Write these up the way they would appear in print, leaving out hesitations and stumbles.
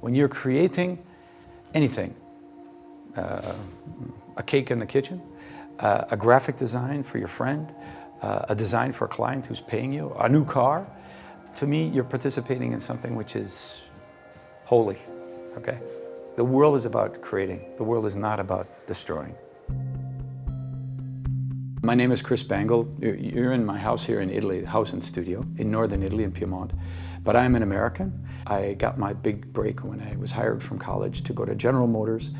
When you're creating anything, a cake in the kitchen, a graphic design for your friend, a design for a client who's paying you, a new car, to me, you're participating in something which is holy, okay? The world is about creating. The world is not about destroying. My name is Chris Bangle. You're in my house here in Italy, house and studio, in northern Italy in Piedmont. But I'm an American. I got my big break when I was hired from college to go to General Motors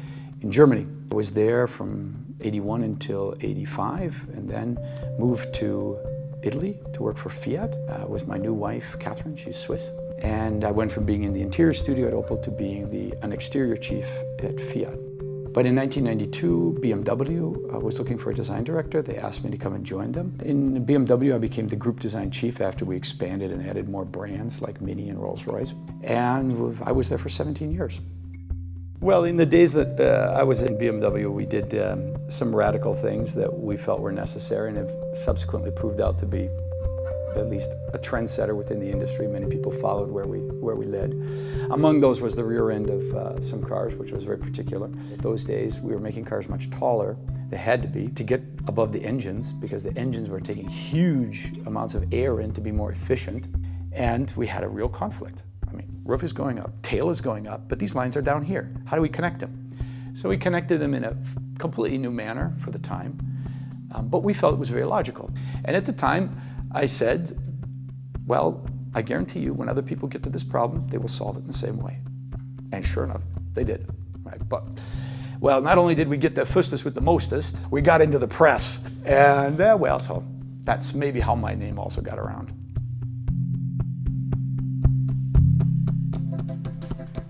in Germany. I was there from '81 until '85, and then moved to Italy to work for Fiat with my new wife, Catherine. She's Swiss. And I went from being in the interior studio at Opel to being an exterior chief at Fiat. But in 1992, BMW was looking for a design director. They asked me to come and join them. In BMW, I became the group design chief after we expanded and added more brands like Mini and Rolls-Royce. And I was there for 17 years. Well, in the days that I was in BMW, we did some radical things that we felt were necessary and have subsequently proved out to be at least a trendsetter within the industry. Many people followed where we led. Among those was the rear end of some cars, which was very particular. Those days, we were making cars much taller. They had to be to get above the engines, because the engines were taking huge amounts of air in to be more efficient. And we had a real conflict. I mean, roof is going up, tail is going up, but these lines are down here. How do we connect them? So we connected them in a completely new manner for the time, but we felt it was very logical. And at the time, I said, well, I guarantee you when other people get to this problem, they will solve it in the same way. And sure enough, they did. Right? But, well, not only did we get the fastest with the mostest, we got into the press. And, well, so that's maybe how my name also got around.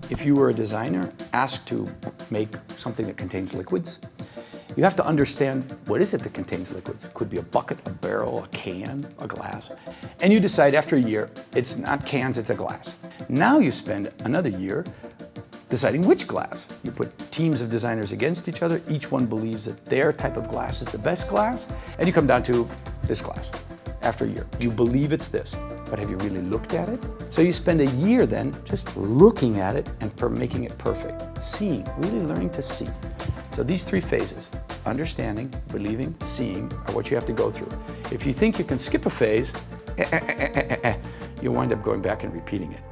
If you were a designer asked to make something that contains liquids, you have to understand what is it that contains liquids. It could be a bucket, a barrel, a can, a glass. And you decide after a year, it's not cans, it's a glass. Now you spend another year deciding which glass. You put teams of designers against each other. Each one believes that their type of glass is the best glass. And you come down to this glass after a year. You believe it's this, but have you really looked at it? So you spend a year then just looking at it and making it perfect. Seeing, really learning to see. So these three phases, understanding, believing, seeing, are what you have to go through. If you think you can skip a phase, you'll wind up going back and repeating it.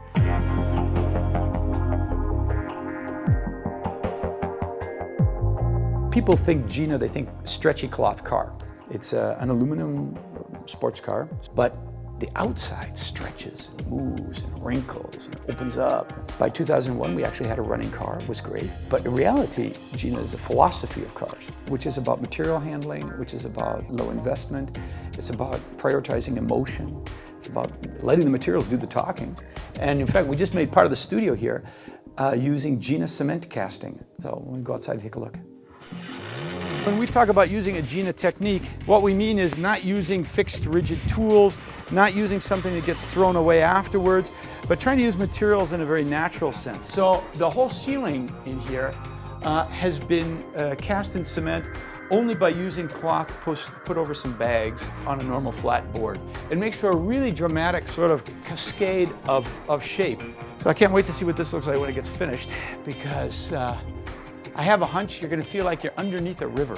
People think Gina, they think stretchy cloth car. It's an aluminum sports car, but the outside stretches and moves and wrinkles and opens up. By 2001, we actually had a running car. It was great. But in reality, Gina is a philosophy of cars, which is about material handling, which is about low investment. It's about prioritizing emotion. It's about letting the materials do the talking. And in fact, we just made part of the studio here using Gina cement casting. So we'll go outside and take a look. When we talk about using a Gina technique, what we mean is not using fixed rigid tools, not using something that gets thrown away afterwards, but trying to use materials in a very natural sense. So the whole ceiling in here has been cast in cement only by using cloth put over some bags on a normal flat board. It makes for a really dramatic sort of cascade of shape. So I can't wait to see what this looks like when it gets finished, because I have a hunch you're going to feel like you're underneath a river.